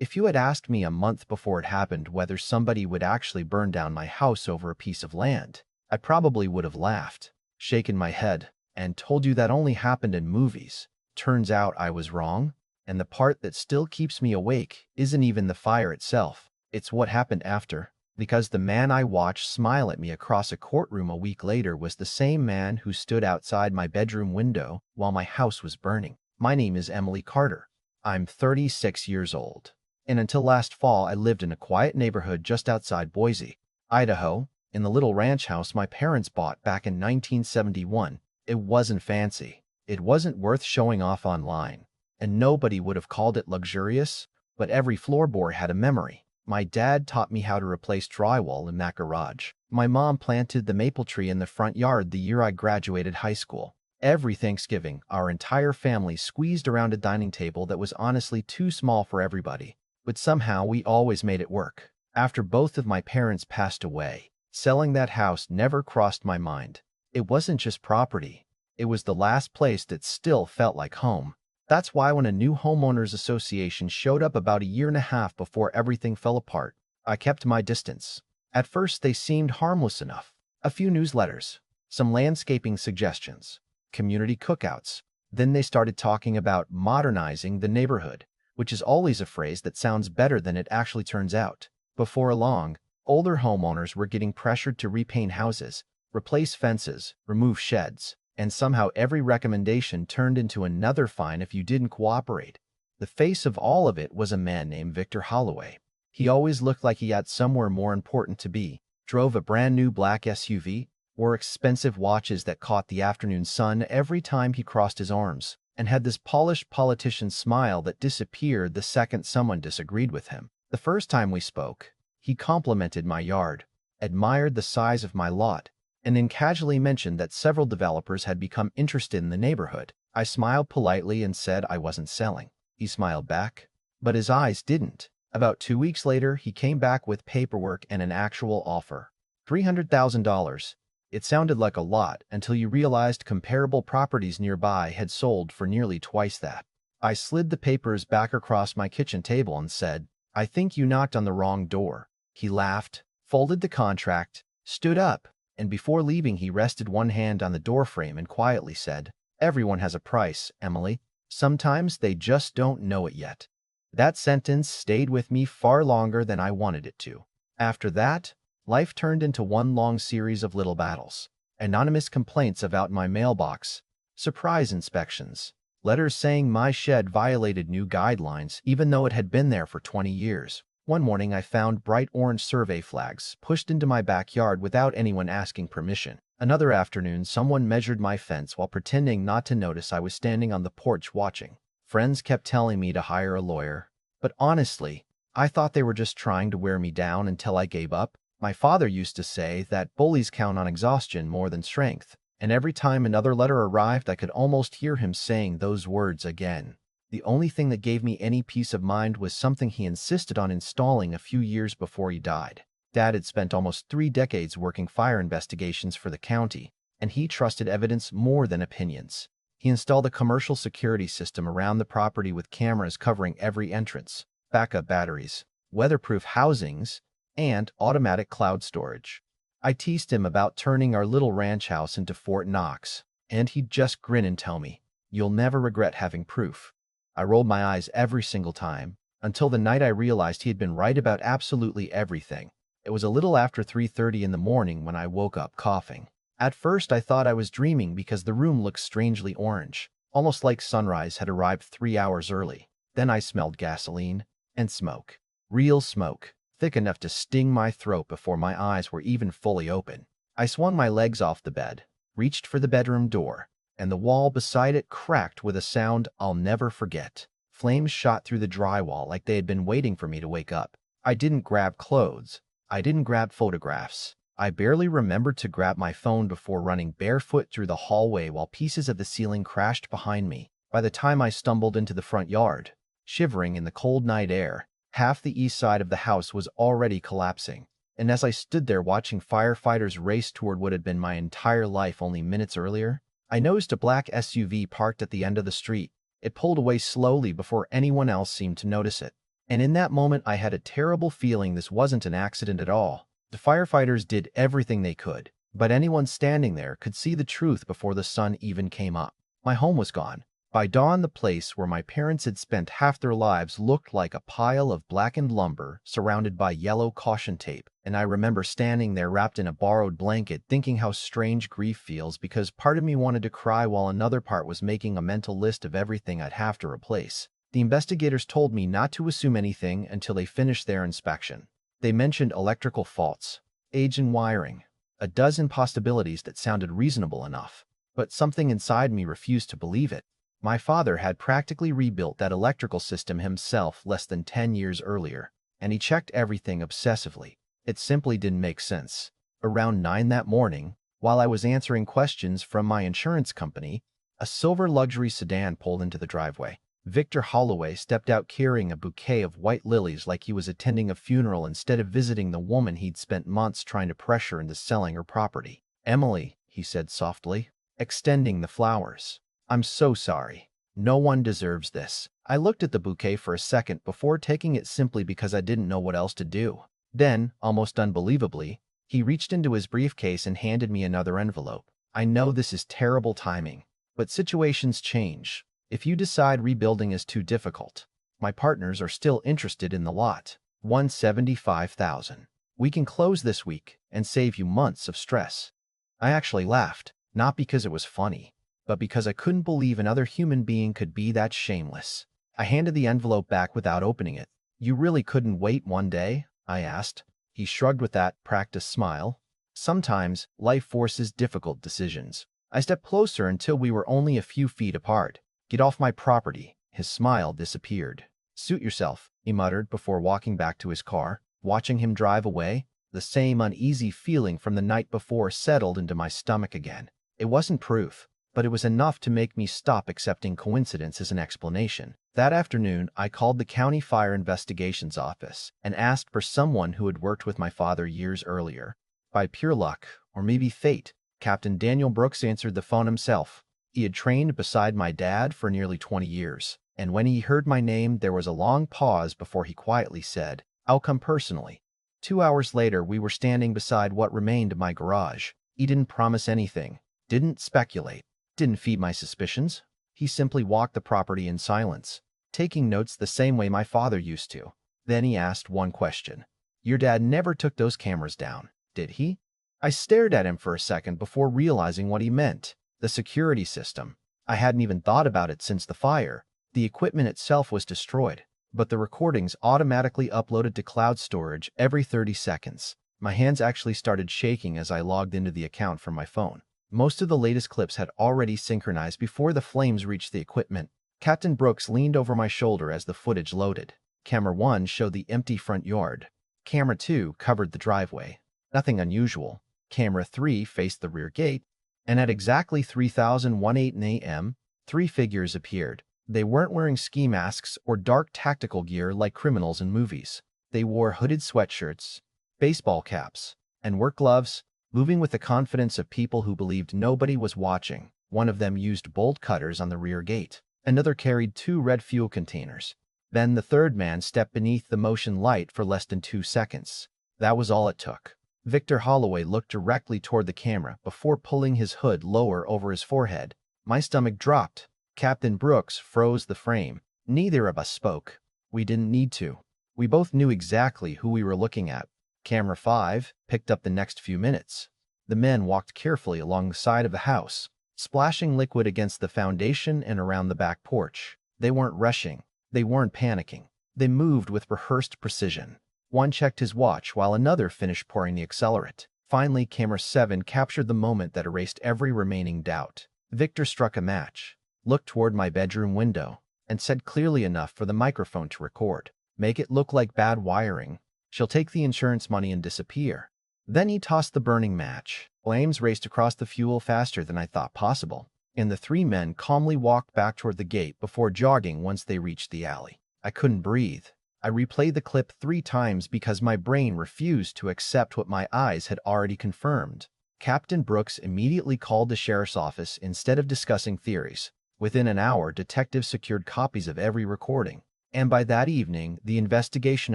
If you had asked me a month before it happened whether somebody would actually burn down my house over a piece of land, I probably would have laughed, shaken my head, and told you that only happened in movies. Turns out I was wrong, and the part that still keeps me awake isn't even the fire itself. It's what happened after, because the man I watched smile at me across a courtroom a week later was the same man who stood outside my bedroom window while my house was burning. My name is Emily Carter. I'm 36 years old, and until last fall I lived in a quiet neighborhood just outside Boise, Idaho, in the little ranch house my parents bought back in 1971. It wasn't fancy. It wasn't worth showing off online, and nobody would have called it luxurious, but every floorboard had a memory. My dad taught me how to replace drywall in that garage. My mom planted the maple tree in the front yard the year I graduated high school. Every Thanksgiving, our entire family squeezed around a dining table that was honestly too small for everybody, but somehow we always made it work. After both of my parents passed away, selling that house never crossed my mind. It wasn't just property. It was the last place that still felt like home. That's why when a new homeowners association showed up about a year and a half before everything fell apart, I kept my distance. At first they seemed harmless enough. A few newsletters, some landscaping suggestions, community cookouts. Then they started talking about modernizing the neighborhood, which is always a phrase that sounds better than it actually turns out. Before long, older homeowners were getting pressured to repaint houses, replace fences, remove sheds, and somehow every recommendation turned into another fine if you didn't cooperate. The face of all of it was a man named Victor Holloway. He always looked like he had somewhere more important to be, drove a brand new black SUV, wore expensive watches that caught the afternoon sun every time he crossed his arms, and had this polished politician smile that disappeared the second someone disagreed with him. The first time we spoke, he complimented my yard, admired the size of my lot, and then casually mentioned that several developers had become interested in the neighborhood. I smiled politely and said I wasn't selling. He smiled back, but his eyes didn't. About 2 weeks later, he came back with paperwork and an actual offer. $300,000. It sounded like a lot until you realized comparable properties nearby had sold for nearly twice that. I slid the papers back across my kitchen table and said, "I think you knocked on the wrong door." He laughed, folded the contract, stood up, and before leaving he rested one hand on the doorframe and quietly said, "Everyone has a price, Emily. Sometimes they just don't know it yet." That sentence stayed with me far longer than I wanted it to. After that, life turned into one long series of little battles. Anonymous complaints about my mailbox, surprise inspections, letters saying my shed violated new guidelines even though it had been there for 20 years. One morning I found bright orange survey flags pushed into my backyard without anyone asking permission. Another afternoon, someone measured my fence while pretending not to notice I was standing on the porch watching. Friends kept telling me to hire a lawyer, but honestly, I thought they were just trying to wear me down until I gave up. My father used to say that bullies count on exhaustion more than strength, and every time another letter arrived, I could almost hear him saying those words again. The only thing that gave me any peace of mind was something he insisted on installing a few years before he died. Dad had spent almost 3 decades working fire investigations for the county, and he trusted evidence more than opinions. He installed a commercial security system around the property with cameras covering every entrance, backup batteries, weatherproof housings, and automatic cloud storage. I teased him about turning our little ranch house into Fort Knox, and he'd just grin and tell me, "You'll never regret having proof." I rolled my eyes every single time, until the night I realized he had been right about absolutely everything. It was a little after 3:30 in the morning when I woke up coughing. At first I thought I was dreaming because the room looked strangely orange, almost like sunrise had arrived 3 hours early. Then I smelled gasoline and smoke. Real smoke, thick enough to sting my throat before my eyes were even fully open. I swung my legs off the bed, reached for the bedroom door, and the wall beside it cracked with a sound I'll never forget. Flames shot through the drywall like they had been waiting for me to wake up. I didn't grab clothes. I didn't grab photographs. I barely remembered to grab my phone before running barefoot through the hallway while pieces of the ceiling crashed behind me. By the time I stumbled into the front yard, shivering in the cold night air, half the east side of the house was already collapsing. And as I stood there watching firefighters race toward what had been my entire life only minutes earlier, I noticed a black SUV parked at the end of the street. It pulled away slowly before anyone else seemed to notice it. And in that moment, I had a terrible feeling this wasn't an accident at all. The firefighters did everything they could, but anyone standing there could see the truth before the sun even came up. My home was gone. By dawn, the place where my parents had spent half their lives looked like a pile of blackened lumber surrounded by yellow caution tape, and I remember standing there wrapped in a borrowed blanket thinking how strange grief feels, because part of me wanted to cry while another part was making a mental list of everything I'd have to replace. The investigators told me not to assume anything until they finished their inspection. They mentioned electrical faults, age in wiring, a dozen possibilities that sounded reasonable enough, but something inside me refused to believe it. My father had practically rebuilt that electrical system himself less than 10 years earlier, and he checked everything obsessively. It simply didn't make sense. Around 9 that morning, while I was answering questions from my insurance company, a silver luxury sedan pulled into the driveway. Victor Holloway stepped out carrying a bouquet of white lilies like he was attending a funeral instead of visiting the woman he'd spent months trying to pressure into selling her property. "Emily," he said softly, extending the flowers. "I'm so sorry. No one deserves this." I looked at the bouquet for a second before taking it simply because I didn't know what else to do. Then, almost unbelievably, he reached into his briefcase and handed me another envelope. "I know this is terrible timing, but situations change. If you decide rebuilding is too difficult, my partners are still interested in the lot. $175,000. We can close this week and save you months of stress." I actually laughed, not because it was funny, but because I couldn't believe another human being could be that shameless. I handed the envelope back without opening it. "You really couldn't wait one day?" I asked. He shrugged with that practiced smile. "Sometimes life forces difficult decisions." I stepped closer until we were only a few feet apart. "Get off my property." His smile disappeared. "Suit yourself," he muttered before walking back to his car. Watching him drive away, the same uneasy feeling from the night before settled into my stomach again. It wasn't proof, but it was enough to make me stop accepting coincidence as an explanation. That afternoon, I called the County Fire Investigations Office and asked for someone who had worked with my father years earlier. By pure luck, or maybe fate, Captain Daniel Brooks answered the phone himself. He had trained beside my dad for nearly 20 years, and when he heard my name, there was a long pause before he quietly said, "I'll come personally." 2 hours later, we were standing beside what remained of my garage. He didn't promise anything, didn't speculate, didn't feed my suspicions. He simply walked the property in silence, taking notes the same way my father used to. Then he asked one question. "Your dad never took those cameras down, did he?" I stared at him for a second before realizing what he meant. The security system. I hadn't even thought about it since the fire. The equipment itself was destroyed, but the recordings automatically uploaded to cloud storage every 30 seconds. My hands actually started shaking as I logged into the account from my phone. Most of the latest clips had already synchronized before the flames reached the equipment. Captain Brooks leaned over my shoulder as the footage loaded. Camera 1 showed the empty front yard. Camera 2 covered the driveway. Nothing unusual. Camera 3 faced the rear gate, and at exactly 3:18 a.m., 3 figures appeared. They weren't wearing ski masks or dark tactical gear like criminals in movies. They wore hooded sweatshirts, baseball caps, and work gloves, moving with the confidence of people who believed nobody was watching. One of them used bolt cutters on the rear gate. Another carried 2 red fuel containers. Then the third man stepped beneath the motion light for less than 2 seconds. That was all it took. Victor Holloway looked directly toward the camera before pulling his hood lower over his forehead. My stomach dropped. Captain Brooks froze the frame. Neither of us spoke. We didn't need to. We both knew exactly who we were looking at. Camera 5 picked up the next few minutes. The men walked carefully along the side of the house, splashing liquid against the foundation and around the back porch. They weren't rushing. They weren't panicking. They moved with rehearsed precision. One checked his watch while another finished pouring the accelerant. Finally, Camera 7 captured the moment that erased every remaining doubt. Victor struck a match, looked toward my bedroom window, and said clearly enough for the microphone to record, "Make it look like bad wiring. She'll take the insurance money and disappear." Then he tossed the burning match. Flames raced across the fuel faster than I thought possible, and the 3 men calmly walked back toward the gate before jogging once they reached the alley. I couldn't breathe. I replayed the clip 3 times because my brain refused to accept what my eyes had already confirmed. Captain Brooks immediately called the sheriff's office instead of discussing theories. Within an hour, detectives secured copies of every recording. And by that evening, the investigation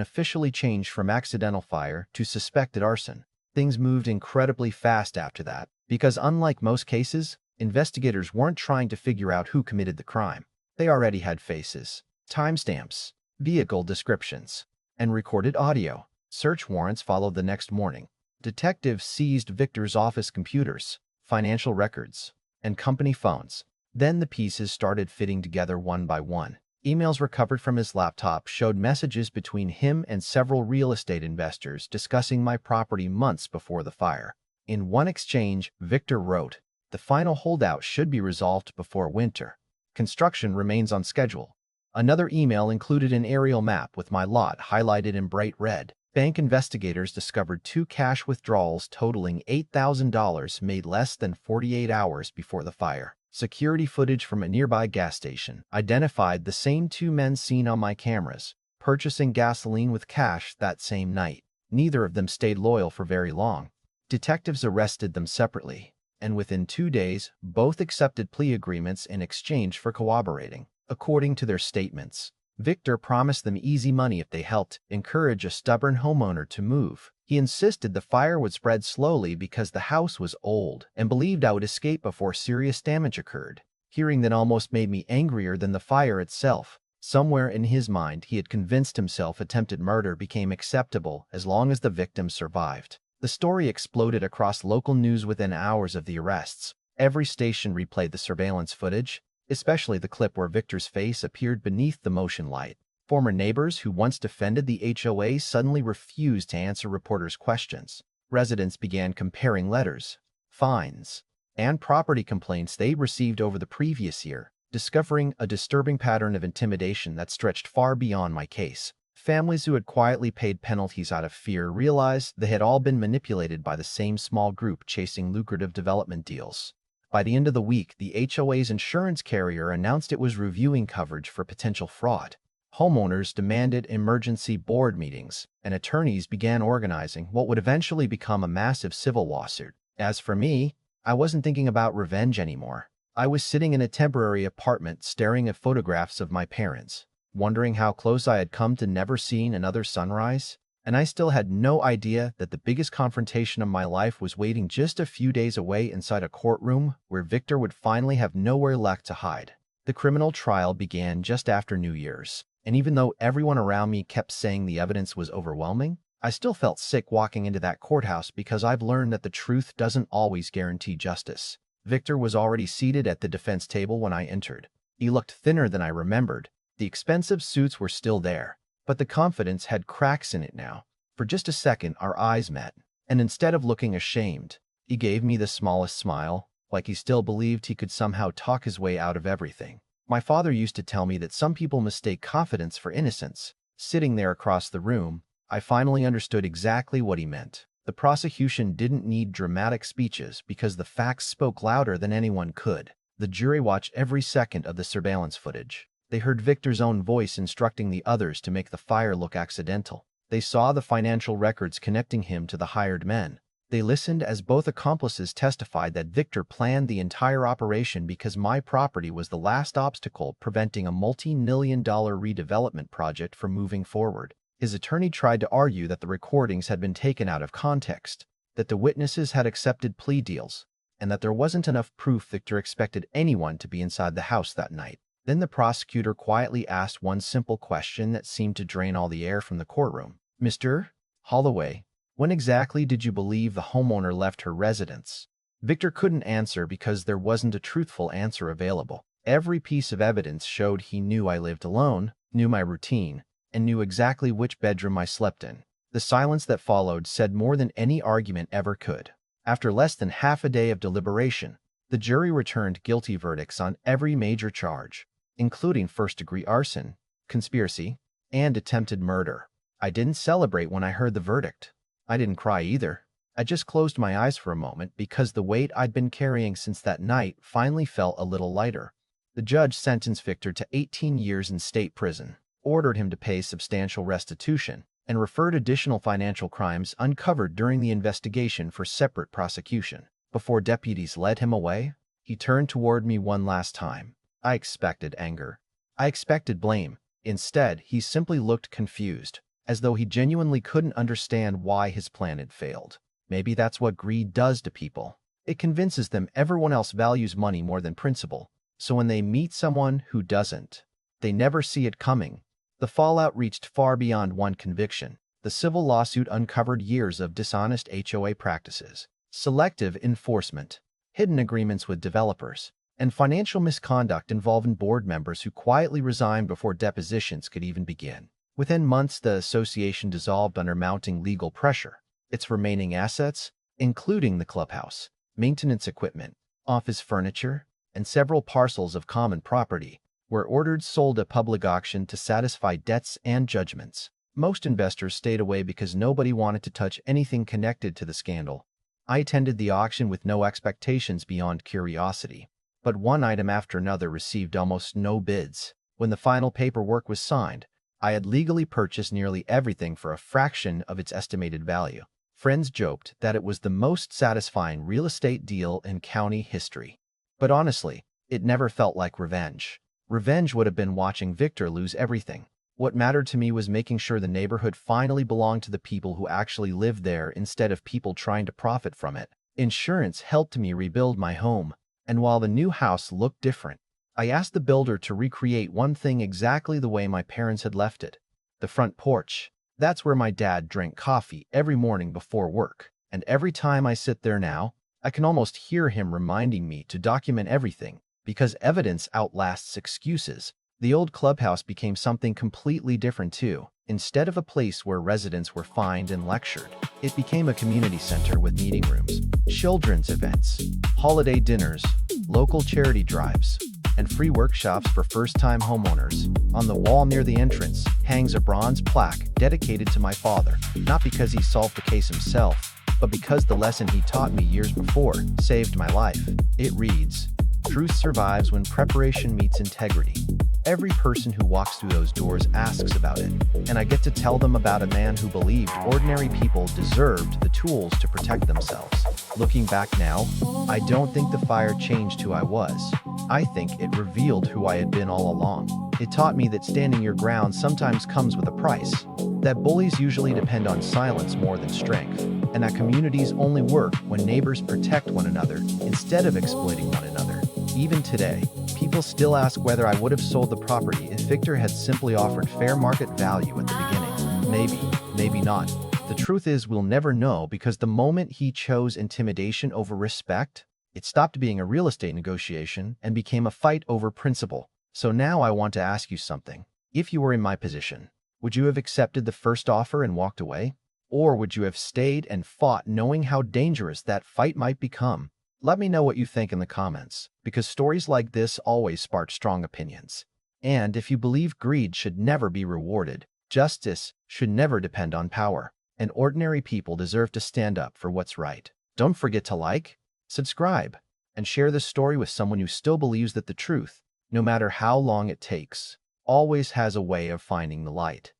officially changed from accidental fire to suspected arson. Things moved incredibly fast after that, because unlike most cases, investigators weren't trying to figure out who committed the crime. They already had faces, timestamps, vehicle descriptions, and recorded audio. Search warrants followed the next morning. Detectives seized Victor's office computers, financial records, and company phones. Then the pieces started fitting together one by one. Emails recovered from his laptop showed messages between him and several real estate investors discussing my property months before the fire. In one exchange, Victor wrote, "The final holdout should be resolved before winter. Construction remains on schedule." Another email included an aerial map with my lot highlighted in bright red. Bank investigators discovered 2 cash withdrawals totaling $8,000 made less than 48 hours before the fire. Security footage from a nearby gas station identified the same 2 men seen on my cameras, purchasing gasoline with cash that same night. Neither of them stayed loyal for very long. Detectives arrested them separately, and within 2 days, both accepted plea agreements in exchange for cooperating. According to their statements, Victor promised them easy money if they helped encourage a stubborn homeowner to move. He insisted the fire would spread slowly because the house was old and believed I would escape before serious damage occurred. Hearing that almost made me angrier than the fire itself. Somewhere in his mind, he had convinced himself attempted murder became acceptable as long as the victim survived. The story exploded across local news within hours of the arrests. Every station replayed the surveillance footage, especially the clip where Victor's face appeared beneath the motion light. Former neighbors who once defended the HOA suddenly refused to answer reporters' questions. Residents began comparing letters, fines, and property complaints they'd received over the previous year, discovering a disturbing pattern of intimidation that stretched far beyond my case. Families who had quietly paid penalties out of fear realized they had all been manipulated by the same small group chasing lucrative development deals. By the end of the week, the HOA's insurance carrier announced it was reviewing coverage for potential fraud. Homeowners demanded emergency board meetings, and attorneys began organizing what would eventually become a massive civil lawsuit. As for me, I wasn't thinking about revenge anymore. I was sitting in a temporary apartment staring at photographs of my parents, wondering how close I had come to never seeing another sunrise. And I still had no idea that the biggest confrontation of my life was waiting just a few days away inside a courtroom where Victor would finally have nowhere left to hide. The criminal trial began just after New Year's, and even though everyone around me kept saying the evidence was overwhelming, I still felt sick walking into that courthouse because I've learned that the truth doesn't always guarantee justice. Victor was already seated at the defense table when I entered. He looked thinner than I remembered. The expensive suits were still there, but the confidence had cracks in it now. For just a second, our eyes met, and instead of looking ashamed, he gave me the smallest smile, like he still believed he could somehow talk his way out of everything. My father used to tell me that some people mistake confidence for innocence. Sitting there across the room, I finally understood exactly what he meant. The prosecution didn't need dramatic speeches because the facts spoke louder than anyone could. The jury watched every second of the surveillance footage. They heard Victor's own voice instructing the others to make the fire look accidental. They saw the financial records connecting him to the hired men. They listened as both accomplices testified that Victor planned the entire operation because my property was the last obstacle preventing a multi-million-dollar redevelopment project from moving forward. His attorney tried to argue that the recordings had been taken out of context, that the witnesses had accepted plea deals, and that there wasn't enough proof Victor expected anyone to be inside the house that night. Then the prosecutor quietly asked one simple question that seemed to drain all the air from the courtroom. "Mr. Holloway, when exactly did you believe the homeowner left her residence?" Victor couldn't answer because there wasn't a truthful answer available. Every piece of evidence showed he knew I lived alone, knew my routine, and knew exactly which bedroom I slept in. The silence that followed said more than any argument ever could. After less than half a day of deliberation, the jury returned guilty verdicts on every major charge, including first-degree arson, conspiracy, and attempted murder. I didn't celebrate when I heard the verdict. I didn't cry either. I just closed my eyes for a moment because the weight I'd been carrying since that night finally felt a little lighter. The judge sentenced Victor to 18 years in state prison, ordered him to pay substantial restitution, and referred additional financial crimes uncovered during the investigation for separate prosecution. Before deputies led him away, he turned toward me one last time. I expected anger. I expected blame. Instead, he simply looked confused, as though he genuinely couldn't understand why his plan had failed. Maybe that's what greed does to people. It convinces them everyone else values money more than principle, so when they meet someone who doesn't, they never see it coming. The fallout reached far beyond one conviction. The civil lawsuit uncovered years of dishonest HOA practices, selective enforcement, hidden agreements with developers, and financial misconduct involving board members who quietly resigned before depositions could even begin. Within months, the association dissolved under mounting legal pressure. Its remaining assets, including the clubhouse, maintenance equipment, office furniture, and several parcels of common property, were ordered sold at public auction to satisfy debts and judgments. Most investors stayed away because nobody wanted to touch anything connected to the scandal. I attended the auction with no expectations beyond curiosity, but one item after another received almost no bids. When the final paperwork was signed, I had legally purchased nearly everything for a fraction of its estimated value. Friends joked that it was the most satisfying real estate deal in county history. But honestly, it never felt like revenge. Revenge would have been watching Victor lose everything. What mattered to me was making sure the neighborhood finally belonged to the people who actually lived there instead of people trying to profit from it. Insurance helped me rebuild my home, and while the new house looked different, I asked the builder to recreate one thing exactly the way my parents had left it: the front porch. That's where my dad drank coffee every morning before work, and every time I sit there now, I can almost hear him reminding me to document everything, because evidence outlasts excuses. The old clubhouse became something completely different too. Instead of a place where residents were fined and lectured, it became a community center with meeting rooms, children's events, holiday dinners, local charity drives, and free workshops for first-time homeowners. On the wall near the entrance hangs a bronze plaque dedicated to my father, not because he solved the case himself, but because the lesson he taught me years before saved my life. It reads, "Truth survives when preparation meets integrity." Every person who walks through those doors asks about it, and I get to tell them about a man who believed ordinary people deserved the tools to protect themselves. Looking back now, I don't think the fire changed who I was. I think it revealed who I had been all along. It taught me that standing your ground sometimes comes with a price, that bullies usually depend on silence more than strength, and that communities only work when neighbors protect one another instead of exploiting one another. Even today, people still ask whether I would have sold the property if Victor had simply offered fair market value at the beginning. Maybe, maybe not. The truth is, we'll never know, because the moment he chose intimidation over respect, it stopped being a real estate negotiation and became a fight over principle. So now I want to ask you something. If you were in my position, would you have accepted the first offer and walked away? Or would you have stayed and fought, knowing how dangerous that fight might become? Let me know what you think in the comments, because stories like this always spark strong opinions. And if you believe greed should never be rewarded, justice should never depend on power, and ordinary people deserve to stand up for what's right. Don't forget to like, subscribe, and share this story with someone who still believes that the truth, no matter how long it takes, always has a way of finding the light.